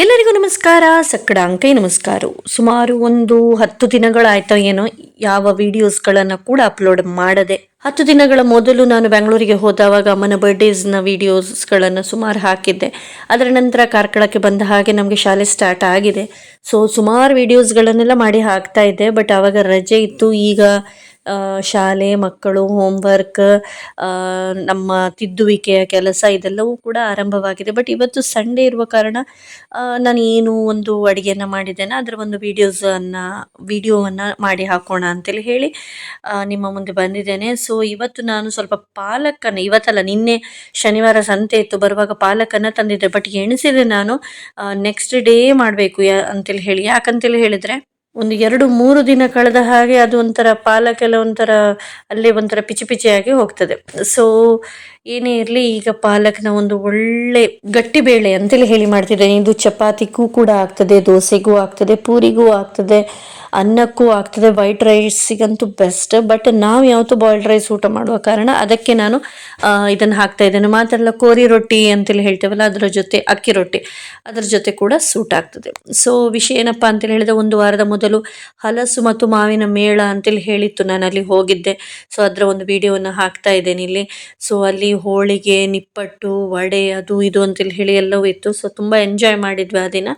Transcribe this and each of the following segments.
ಎಲ್ಲರಿಗೂ ನಮಸ್ಕಾರ. ಸಕ್ಕಡಾಂಕೈ ನಮಸ್ಕಾರ. ಸುಮಾರು ಒಂದು 10 ದಿನಗಳಾಯ್ತು ಏನೋ ಯಾವ ವಿಡಿಯೋಸ್ಗಳನ್ನು ಕೂಡ ಅಪ್ಲೋಡ್ ಮಾಡದೆ. 10 ದಿನಗಳ ಮೊದಲು ನಾನು ಬೆಂಗಳೂರಿಗೆ ಹೋದವಾಗ ಅಮ್ಮನ ಬರ್ಡೇಸ್ನ ವಿಡಿಯೋಸ್ಗಳನ್ನು ಸುಮಾರು ಹಾಕಿದ್ದೆ. ಅದರ ನಂತರ ಕಾರ್ಕಳಕ್ಕೆ ಬಂದ ಹಾಗೆ ನಮಗೆ ಶಾಲೆ ಸ್ಟಾರ್ಟ್ ಆಗಿದೆ. ಸೊ ಸುಮಾರು ವಿಡಿಯೋಸ್ಗಳನ್ನೆಲ್ಲ ಮಾಡಿ ಹಾಕ್ತಾ ಇದ್ದೆ. ಬಟ್ ಆವಾಗ ರಜೆ ಇತ್ತು. ಈಗ ಶಾಲೆ, ಮಕ್ಕಳು, ಹೋಮ್ವರ್ಕ್, ನಮ್ಮ ತಿದ್ದುವಿಕೆಯ ಕೆಲಸ ಇದೆಲ್ಲವೂ ಕೂಡ ಆರಂಭವಾಗಿದೆ. ಬಟ್ ಇವತ್ತು ಸಂಡೇ ಇರುವ ಕಾರಣ ನಾನು ಏನು ಒಂದು ಅಡುಗೆಯನ್ನು ಮಾಡಿದ್ದೇನೆ ಅದರ ಒಂದು ವಿಡಿಯೋವನ್ನು ಮಾಡಿ ಹಾಕೋಣ ಅಂತೇಳಿ ಹೇಳಿ ನಿಮ್ಮ ಮುಂದೆ ಬಂದಿದ್ದೇನೆ. ಸೊ ಇವತ್ತು ನಾನು ಸ್ವಲ್ಪ ಪಾಲಕನ್ನು, ಇವತ್ತಲ್ಲ ನಿನ್ನೆ ಶನಿವಾರ ಸಂತೆ ಇತ್ತು, ಬರುವಾಗ ಪಾಲಕನ್ನು ತಂದಿದ್ದೆ. ಬಟ್ ಎಣಿಸಿದೆ ನಾನು ನೆಕ್ಸ್ಟ್ ಡೇ ಮಾಡಬೇಕು ಅಂತೇಳಿ ಹೇಳಿ. ಯಾಕಂತೇಳಿ ಹೇಳಿದರೆ ಒಂದು 2-3 ದಿನ ಕಳೆದ ಹಾಗೆ ಅದು ಒಂಥರ ಪಾಲಕೆಲ್ಲ ಒಂಥರ ಅಲ್ಲೇ ಒಂಥರ ಪಿಚಿ ಪಿಚಿಯಾಗಿ ಹೋಗ್ತದೆ. ಸೊ ಏನೇ ಇರಲಿ, ಈಗ ಪಾಲಕ್ನ ಒಂದು ಒಳ್ಳೆ ಗಟ್ಟಿ ಬೇಳೆ ಅಂತೇಳಿ ಹೇಳಿ ಮಾಡ್ತಿದ್ದೇನೆ. ಇದು ಚಪಾತಿಗೂ ಕೂಡ ಆಗ್ತದೆ, ದೋಸೆಗೂ ಆಗ್ತದೆ, ಪೂರಿಗೂ ಆಗ್ತದೆ, ಅನ್ನಕ್ಕೂ ಆಗ್ತದೆ, ವೈಟ್ ರೈಸಿಗಂತೂ ಬೆಸ್ಟ್. ಬಟ್ ನಾವು ಯಾವತ್ತೂ ಬಾಯ್ಲ್ಡ್ ರೈಸ್ ಊಟ ಮಾಡುವ ಕಾರಣ ಅದಕ್ಕೆ ನಾನು ಇದನ್ನು ಹಾಕ್ತಾ ಇದ್ದೇನೆ. ಮಾತ್ರಲ್ಲ, ಕೋರಿ ರೊಟ್ಟಿ ಅಂತೇಳಿ ಹೇಳ್ತೇವಲ್ಲ, ಅದರ ಜೊತೆ ಅಕ್ಕಿ ರೊಟ್ಟಿ, ಅದರ ಜೊತೆ ಕೂಡ ಸೂಟ್ ಆಗ್ತದೆ. ಸೊ ವಿಷಯ ಏನಪ್ಪ ಅಂತೇಳಿ ಹೇಳಿದ್ರೆ, ಒಂದು ವಾರದ ಮೊದಲು ಹಲಸು ಮತ್ತು ಮಾವಿನ ಮೇಳ ಅಂತೇಳಿ ಹೇಳಿತ್ತು, ನಾನು ಅಲ್ಲಿ ಹೋಗಿದ್ದೆ. ಸೊ ಅದರ ಒಂದು ವಿಡಿಯೋವನ್ನು ಹಾಕ್ತಾ ಇದ್ದೇನೆ ಇಲ್ಲಿ. ಸೊ ಅಲ್ಲಿ ಹೋಳಿಗೆ, ನಿಪ್ಪಟ್ಟು, ವಡೆ, ಅದು ಇದು ಅಂತೇಳಿ ಹೇಳಿ ಎಲ್ಲವೂ ಇತ್ತು. ಸೊ ತುಂಬ ಎಂಜಾಯ್ ಮಾಡಿದ್ವಿ ಆ ದಿನ.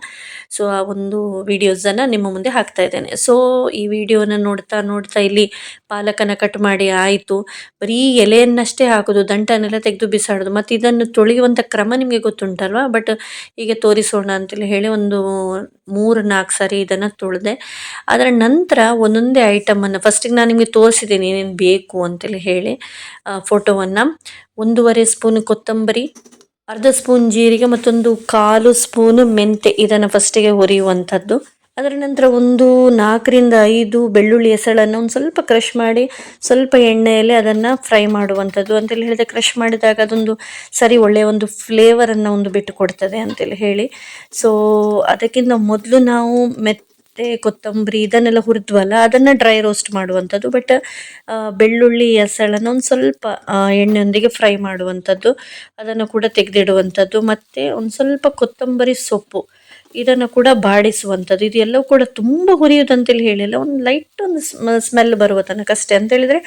ಸೊ ಆ ಒಂದು ವಿಡಿಯೋಸನ್ನು ನಿಮ್ಮ ಮುಂದೆ ಹಾಕ್ತಾ ಇದ್ದೇನೆ. ಸೊ ಈ ವಿಡಿಯೋನ ನೋಡ್ತಾ ನೋಡ್ತಾ ಇಲ್ಲಿ ಪಾಲಕನ ಕಟ್ ಮಾಡಿ ಆಯಿತು. ಬರೀ ಎಲೆಯನ್ನಷ್ಟೇ ಹಾಕೋದು, ದಂಟನ್ನೆಲ್ಲ ತೆಗೆದು ಬಿಸಾಡೋದು. ಮತ್ತು ಇದನ್ನು ತೊಳೆಯುವಂಥ ಕ್ರಮ ನಿಮಗೆ ಗೊತ್ತುಂಟಲ್ವಾ. ಬಟ್ ಈಗ ತೋರಿಸೋಣ ಅಂತೇಳಿ ಹೇಳಿ ಒಂದು 3-4 ಸಾರಿ ಇದನ್ನು ತೊಳೆದೆ. ಅದರ ನಂತರ ಒಂದೊಂದೇ ಐಟಮನ್ನು ಫಸ್ಟಿಗೆ ನಾನು ನಿಮಗೆ ತೋರಿಸಿದ್ದೀನಿ ಏನೇನು ಬೇಕು ಅಂತೇಳಿ ಹೇಳಿ ಫೋಟೋವನ್ನು. 1.5 ಸ್ಪೂನ್ ಕೊತ್ತಂಬರಿ, ಅರ್ಧ ಸ್ಪೂನ್ ಜೀರಿಗೆ, ಮತ್ತೊಂದು 1/4 ಸ್ಪೂನ್ ಮೆಂತೆ, ಇದನ್ನು ಫಸ್ಟಿಗೆ ಹುರಿಯುವಂಥದ್ದು. ಅದರ ನಂತರ ಒಂದು 4-5 ಬೆಳ್ಳುಳ್ಳಿ ಎಸಳನ್ನು ಒಂದು ಸ್ವಲ್ಪ ಕ್ರಷ್ ಮಾಡಿ ಸ್ವಲ್ಪ ಎಣ್ಣೆಯಲ್ಲಿ ಅದನ್ನು ಫ್ರೈ ಮಾಡುವಂಥದ್ದು. ಅಂತೇಳಿ ಹೇಳಿದರೆ ಕ್ರಷ್ ಮಾಡಿದಾಗ ಅದೊಂದು ಸರಿ ಒಳ್ಳೆಯ ಒಂದು ಫ್ಲೇವರನ್ನು ಒಂದು ಬಿಟ್ಟು ಕೊಡ್ತದೆ ಅಂತೇಳಿ ಹೇಳಿ. ಸೊ ಅದಕ್ಕಿಂತ ಮೊದಲು ನಾವು ಕೊತ್ತಂಬರಿ ಇದನ್ನೆಲ್ಲ ಹುರಿದ್ವಲ್ಲ, ಅದನ್ನು ಡ್ರೈ ರೋಸ್ಟ್ ಮಾಡುವಂಥದ್ದು. ಬಟ್ ಬೆಳ್ಳುಳ್ಳಿ ಎಸಳನ್ನು ಒಂದು ಸ್ವಲ್ಪ ಎಣ್ಣೆಯೊಂದಿಗೆ ಫ್ರೈ ಮಾಡುವಂಥದ್ದು, ಅದನ್ನು ಕೂಡ ತೆಗೆದಿಡುವಂಥದ್ದು. ಮತ್ತು ಒಂದು ಸ್ವಲ್ಪ ಕೊತ್ತಂಬರಿ ಸೊಪ್ಪು, ಇದನ್ನು ಕೂಡ ಬಾಡಿಸುವಂಥದ್ದು. ಇದು ಎಲ್ಲವೂ ಕೂಡ ತುಂಬ ಹುರಿಯೋದಂತೇಳಿ ಹೇಳಿಲ್ಲ, ಒಂದು ಲೈಟ್ ಒಂದು ಸ್ಮೆಲ್ ಬರುವ ತನಕ ಅಷ್ಟೇ. ಅಂತೇಳಿದರೆ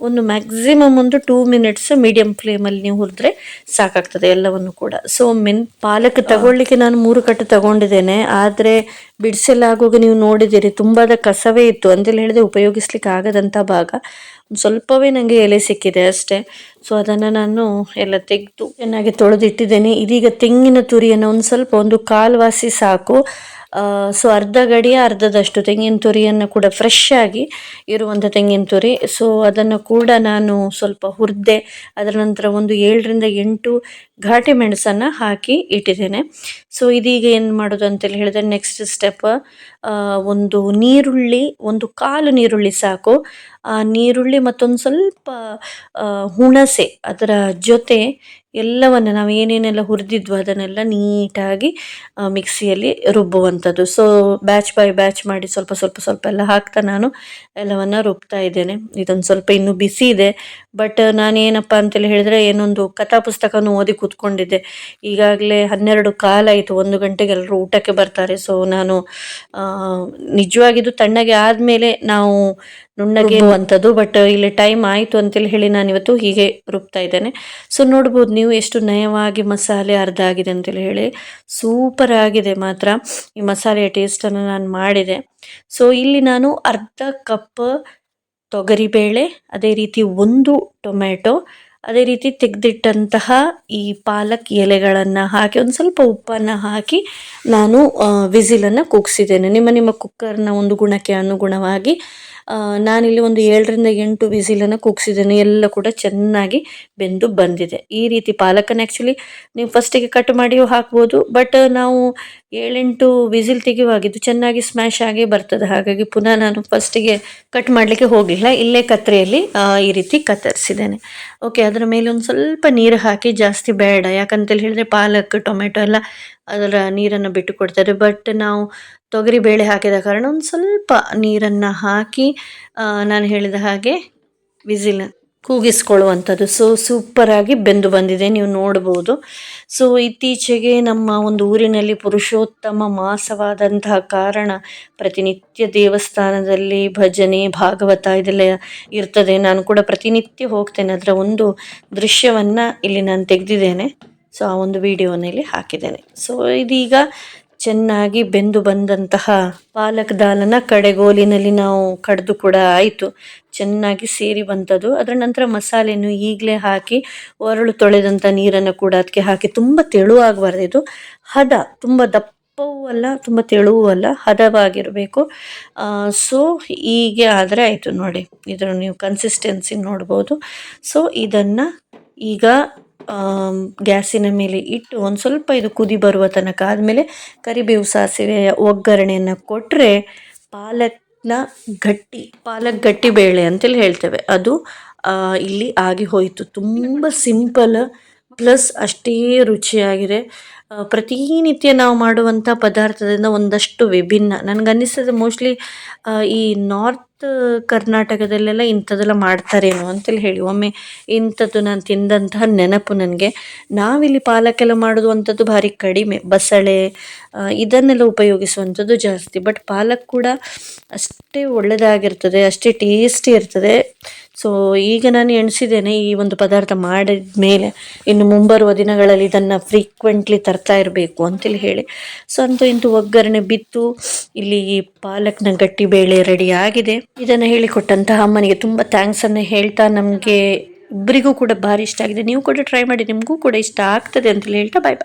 ಒಂದು ಮ್ಯಾಕ್ಸಿಮಮ್ ಒಂದು 2 ಮಿನಿಟ್ಸ್ ಮೀಡಿಯಮ್ ಫ್ಲೇಮಲ್ಲಿ ನೀವು ಹುರಿದ್ರೆ ಸಾಕಾಗ್ತದೆ ಎಲ್ಲವನ್ನು ಕೂಡ. ಸೊ ಪಾಲಕ್ ತಗೊಳ್ಳಿಕ್ಕೆ ನಾನು 3 ಕಟ್ಟು ತಗೊಂಡಿದ್ದೇನೆ. ಆದರೆ ಬಿಡಿಸೆಲ್ಲ ಆಗುವಾಗ ನೀವು ನೋಡಿದ್ದೀರಿ, ತುಂಬಾದ ಕಸವೇ ಇತ್ತು. ಅಂತೇಳಿ ಹೇಳಿದ್ರೆ ಉಪಯೋಗಿಸ್ಲಿಕ್ಕೆ ಆಗದಂಥ ಭಾಗ, ಒಂದು ಸ್ವಲ್ಪವೇ ನನಗೆ ಎಲೆ ಸಿಕ್ಕಿದೆ ಅಷ್ಟೇ. ಸೊ ಅದನ್ನು ನಾನು ಎಲ್ಲ ತೆಗೆದು ಚೆನ್ನಾಗಿ ತೊಳೆದಿಟ್ಟಿದ್ದೇನೆ. ಇದೀಗ ತೆಂಗಿನ ತುರಿಯನ್ನು ಒಂದು ಸ್ವಲ್ಪ, ಒಂದು 1/4 ವಾಸಿ ಸಾಕು. ಸೊ ಅರ್ಧ ಗಡಿಯ ಅರ್ಧದಷ್ಟು ತೆಂಗಿನ ತುರಿಯನ್ನು ಕೂಡ ಫ್ರೆಶ್ ಆಗಿ ಇರುವಂಥ ತೆಂಗಿನ ತುರಿ. ಸೊ ಅದನ್ನು ಕೂಡ ನಾನು ಸ್ವಲ್ಪ ಹುರಿದೆ. ಅದರ ನಂತರ ಒಂದು 7-8 ಘಾಟಿ ಮೆಣಸನ್ನು ಹಾಕಿ ಇಟ್ಟಿದ್ದೇನೆ. ಸೊ ಇದೀಗ ಏನು ಮಾಡೋದು ಅಂತೇಳಿ ಹೇಳಿದ್ರೆ, ನೆಕ್ಸ್ಟ್ ಸ್ಟೆಪ್, ಒಂದು ನೀರುಳ್ಳಿ, ಒಂದು 1/4 ನೀರುಳ್ಳಿ ಸಾಕು. ಆ ನೀರುಳ್ಳಿ ಮತ್ತೊಂದು ಸ್ವಲ್ಪ ಹುಣಸೆ, ಅದರ ಜೊತೆ ಎಲ್ಲವನ್ನು ನಾವು ಏನೇನೆಲ್ಲ ಹುರಿದಿದ್ವು ಅದನ್ನೆಲ್ಲ ನೀಟಾಗಿ ಮಿಕ್ಸಿಯಲ್ಲಿ ರುಬ್ಬುವಂಥದ್ದು. ಸೊ ಬ್ಯಾಚ್ ಬೈ ಬ್ಯಾಚ್ ಮಾಡಿ ಸ್ವಲ್ಪ ಸ್ವಲ್ಪ ಸ್ವಲ್ಪ ಎಲ್ಲ ಹಾಕ್ತಾ ನಾನು ಎಲ್ಲವನ್ನು ರುಬ್ತಾ ಇದ್ದೇನೆ. ಇದೊಂದು ಸ್ವಲ್ಪ ಇನ್ನೂ ಬಿಸಿ ಇದೆ. ಬಟ್ ನಾನೇನಪ್ಪ ಅಂತೇಳಿ ಹೇಳಿದ್ರೆ, ಏನೊಂದು ಕಥಾ ಪುಸ್ತಕನೂ ಓದಿ ಕೂತ್ಕೊಂಡಿದ್ದೆ. ಈಗಾಗಲೇ 12 ಕಾಲ ಆಯಿತು, 1 ಗಂಟೆಗೆ ಎಲ್ಲರೂ ಊಟಕ್ಕೆ ಬರ್ತಾರೆ. ಸೊ ನಾನು ನಿಜವಾಗಿದ್ದು ತಣ್ಣಗೆ ಆದಮೇಲೆ ನಾವು ನುಣ್ಣಗೆ ಅಂಥದ್ದು. ಬಟ್ ಇಲ್ಲಿ ಟೈಮ್ ಆಯಿತು ಅಂತೇಳಿ ಹೇಳಿ ನಾನು ಇವತ್ತು ಹೀಗೆ ರುಬ್ತಾ ಇದ್ದೇನೆ. ಸೊ ನೋಡ್ಬೋದು ನೀವು ಎಷ್ಟು ನಯವಾಗಿ ಮಸಾಲೆ ಅರ್ಧ ಆಗಿದೆ ಅಂತೇಳಿ ಹೇಳಿ. ಸೂಪರ್ ಆಗಿದೆ ಮಾತ್ರ ಈ ಮಸಾಲೆಯ ಟೇಸ್ಟನ್ನು ನಾನು ಮಾಡಿದೆ. ಸೊ ಇಲ್ಲಿ ನಾನು ಅರ್ಧ ಕಪ್ ತೊಗರಿಬೇಳೆ, ಅದೇ ರೀತಿ 1 ಟೊಮೆಟೊ, ಅದೇ ರೀತಿ ತೆಗೆದಿಟ್ಟಂತಹ ಈ ಪಾಲಕ್ ಎಲೆಗಳನ್ನು ಹಾಕಿ ಒಂದು ಸ್ವಲ್ಪ ಉಪ್ಪನ್ನು ಹಾಕಿ ನಾನು ವಿಸಿಲನ್ನು ಕೂಗಿಸಿದ್ದೇನೆ. ನಿಮ್ಮ ಕುಕ್ಕರ್ನ ಒಂದು ಗುಣಕ್ಕೆ ಅನುಗುಣವಾಗಿ ನಾನಿಲ್ಲಿ ಒಂದು 7-8 ವಿಸಿಲನ್ನು ಕೂಗಿಸಿದ್ದೇನೆ. ಎಲ್ಲ ಕೂಡ ಚೆನ್ನಾಗಿ ಬೆಂದು ಬಂದಿದೆ. ಈ ರೀತಿ ಪಾಲಕನ್ನು ಆ್ಯಕ್ಚುಲಿ ನೀವು ಫಸ್ಟಿಗೆ ಕಟ್ ಮಾಡಿಯೂ ಹಾಕ್ಬೋದು. ಬಟ್ ನಾವು 7-8 ವಿಸಿಲ್ ತೆಗೆಯುವಾಗಿದ್ದು ಚೆನ್ನಾಗಿ ಸ್ಮ್ಯಾಶ್ ಆಗಿ ಬರ್ತದೆ. ಹಾಗಾಗಿ ಪುನಃ ನಾನು ಫಸ್ಟಿಗೆ ಕಟ್ ಮಾಡಲಿಕ್ಕೆ ಹೋಗಲಿಲ್ಲ, ಇಲ್ಲೇ ಕತ್ತರಿಯಲ್ಲಿ ಈ ರೀತಿ ಕತ್ತರಿಸಿದ್ದೇನೆ. ಓಕೆ, ಅದರ ಮೇಲೆ ಒಂದು ಸ್ವಲ್ಪ ನೀರು ಹಾಕಿ, ಜಾಸ್ತಿ ಬೇಡ, ಯಾಕಂತೇಳಿ ಹೇಳಿದ್ರೆ ಪಾಲಕ್ ಟೊಮೆಟೊ ಎಲ್ಲ ಅದರ ನೀರನ್ನು ಬಿಟ್ಟು ಕೊಡ್ತಾರೆ. ಬಟ್ ನಾವು ತೊಗರಿ ಬೇಳೆ ಹಾಕಿದ ಕಾರಣ ಒಂದು ಸ್ವಲ್ಪ ನೀರನ್ನು ಹಾಕಿ ನಾನು ಹೇಳಿದ ಹಾಗೆ ವಿಸಿಲ್ ಕೂಗಿಸ್ಕೊಳ್ಳುವಂಥದ್ದು. ಸೊ ಸೂಪರಾಗಿ ಬೆಂದು ಬಂದಿದೆ, ನೀವು ನೋಡ್ಬೋದು. ಸೊ ಇತ್ತೀಚೆಗೆ ನಮ್ಮ ಒಂದು ಊರಿನಲ್ಲಿ ಪುರುಷೋತ್ತಮ ಮಾಸವಾದಂತಹ ಕಾರಣ ಪ್ರತಿನಿತ್ಯ ದೇವಸ್ಥಾನದಲ್ಲಿ ಭಜನೆ ಭಾಗವತ ಇದೆಲ್ಲ ಇರ್ತದೆ. ನಾನು ಕೂಡ ಪ್ರತಿನಿತ್ಯ ಹೋಗ್ತೇನೆ. ಅದರ ಒಂದು ದೃಶ್ಯವನ್ನು ಇಲ್ಲಿ ನಾನು ತೆಗೆದಿದ್ದೇನೆ. ಸೊ ಆ ಒಂದು ವಿಡಿಯೋನ ಇಲ್ಲಿ ಹಾಕಿದ್ದೇನೆ. ಸೊ ಇದೀಗ ಚೆನ್ನಾಗಿ ಬೆಂದು ಬಂದಂತಹ ಪಾಲಕ್ ದಾಲನ್ನ ಕಡೆಗೋಲಿನಲ್ಲಿ ನಾವು ಕಡ್ದು ಕೂಡ ಆಯಿತು. ಚೆನ್ನಾಗಿ ಸೇರಿ ಬಂತದ್ದು. ಅದರ ನಂತರ ಮಸಾಲೆಯನ್ನು ಈಗಲೇ ಹಾಕಿ ಒರಳು ತೊಳೆದಂಥ ನೀರನ್ನು ಕೂಡ ಅದಕ್ಕೆ ಹಾಕಿ, ತುಂಬ ತೆಳುವಾಗಬಾರ್ದು ಇದು, ಹದ, ತುಂಬ ದಪ್ಪವೂ ಅಲ್ಲ ತುಂಬ ತೆಳುವೂ ಅಲ್ಲ, ಹದವಾಗಿರಬೇಕು. ಸೊ ಹೀಗೆ ಆದರೆ ಆಯಿತು. ನೋಡಿ ಇದರ ನೀವು ಕನ್ಸಿಸ್ಟೆನ್ಸಿ ನೋಡ್ಬೋದು. ಸೊ ಇದನ್ನು ಈಗ ಗ್ಯಾಸಿನ ಮೇಲೆ ಇಟ್ಟು ಒಂದು ಸ್ವಲ್ಪ ಇದು ಕುದಿ ಬರುವ ತನಕ ಆದಮೇಲೆ ಕರಿಬೇವು ಸಾಸಿವೆಯ ಒಗ್ಗರಣೆಯನ್ನು ಕೊಟ್ಟರೆ ಪಾಲಕ್ ಗಟ್ಟಿ ಬೇಳೆ ಅಂತೇಳಿ ಹೇಳ್ತೇವೆ, ಅದು ಇಲ್ಲಿ ಆಗಿ ಹೋಯಿತು. ತುಂಬ ಸಿಂಪಲ್ ಪ್ಲಸ್ ಅಷ್ಟೇ ರುಚಿಯಾಗಿದೆ. ಪ್ರತಿನಿತ್ಯ ನಾವು ಮಾಡುವಂಥ ಪದಾರ್ಥದಿಂದ ಒಂದಷ್ಟು ವಿಭಿನ್ನ. ನನಗನ್ನಿಸ್ತದೆ ಮೋಸ್ಟ್ಲಿ ಈ ನಾರ್ತ್ ಕರ್ನಾಟಕದಲ್ಲೆಲ್ಲ ಇಂಥದ್ದೆಲ್ಲ ಮಾಡ್ತಾರೇನೋ ಅಂತೇಳಿ ಹೇಳಿ. ಒಮ್ಮೆ ಇಂಥದ್ದು ನಾನು ತಿಂದಂತಹ ನೆನಪು ನನಗೆ. ನಾವಿಲ್ಲಿ ಪಾಲಕ್ಕೆಲ್ಲ ಮಾಡುವಂಥದ್ದು ಭಾರಿ ಕಡಿಮೆ, ಬಸಳೆ ಇದನ್ನೆಲ್ಲ ಉಪಯೋಗಿಸುವಂಥದ್ದು ಜಾಸ್ತಿ. ಬಟ್ ಪಾಲಕ್ ಕೂಡ ಅಷ್ಟೇ ಒಳ್ಳೆಯದಾಗಿರ್ತದೆ, ಅಷ್ಟೇ ಟೇಸ್ಟಿ ಇರ್ತದೆ. ಸೊ ಈಗ ನಾನು ಎಣಿಸಿದ್ದೇನೆ ಈ ಒಂದು ಪದಾರ್ಥ ಮಾಡಿದ ಮೇಲೆ ಇನ್ನು ಮುಂಬರುವ ದಿನಗಳಲ್ಲಿ ಇದನ್ನು ಫ್ರೀಕ್ವೆಂಟ್ಲಿ ತರ್ತಾ ಇರಬೇಕು ಅಂತೇಳಿ ಹೇಳಿ. ಸೊ ಅಂತೂ ಇಂತೂ ಒಗ್ಗರಣೆ ಬಿತ್ತು. ಇಲ್ಲಿ ಪಾಲಕ್ನ ಗಟ್ಟಿ ಬೇಳೆ ರೆಡಿ ಆಗಿದೆ. ಇದನ್ನು ಹೇಳಿಕೊಟ್ಟಂತಹ ಅಮ್ಮನಿಗೆ ತುಂಬ ಥ್ಯಾಂಕ್ಸನ್ನು ಹೇಳ್ತಾ, ನಮಗೆ ಇಬ್ಬರಿಗೂ ಕೂಡ ಭಾರಿ ಇಷ್ಟ ಆಗಿದೆ. ನೀವು ಕೂಡ ಟ್ರೈ ಮಾಡಿ, ನಿಮಗೂ ಕೂಡ ಇಷ್ಟ ಆಗ್ತದೆ ಅಂತೇಳಿ ಹೇಳ್ತಾ ಬಾಯ್ ಬಾಯ್.